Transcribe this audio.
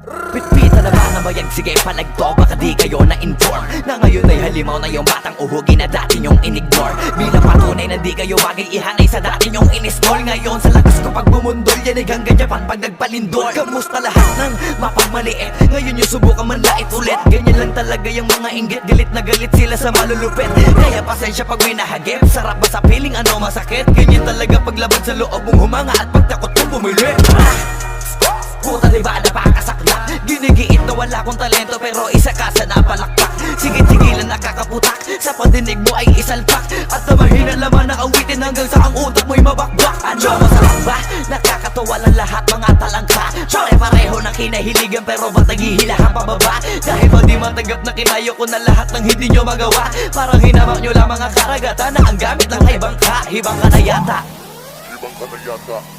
Pitpita na ba na bayag? Sige palagto, baka di kayo na-inform na ngayon ay halimaw na yung batang uhugi na dati nyong in-ignore. Bilang patunay na di kayo bagay ihanay sa dati nyong in-install. Ngayon sa lakas ko pag bumundol, yanig hanggang Japan pag nagpalindol. Kamusta lahat ng mapagmaliit? Ngayon yung subukan manlait ulit. Ganyan lang talaga yung mga inggit, galit na galit sila sa malulupit. Kaya pasensya pag winahagip, sarap ba sa piling ano masakit? Ganyan talaga paglaban sa loob mong humanga at pagtakot mong bumili. Puta diba napakasaklap? Ginigiit na wala kong talento pero isa ka sa napalakpak. Sigit-sigilan nakakaputak, sa pandinig mo ay isalpak. At na mahina laman na awitin hanggang sa ang utak mo'y mabakbak. Ano masarap ba? Nakakatawa lang lahat mga talangka. Pare-pareho ng kinahiligan pero ba't naghihilahan pababa? Dahil ba di matanggap na kinayo ko na lahat ng hindi nyo magawa? Parang hinamak nyo lang mga karagatan na ang gamit ng ibang ka. Hibang ka na yata. Ibang ka na yata.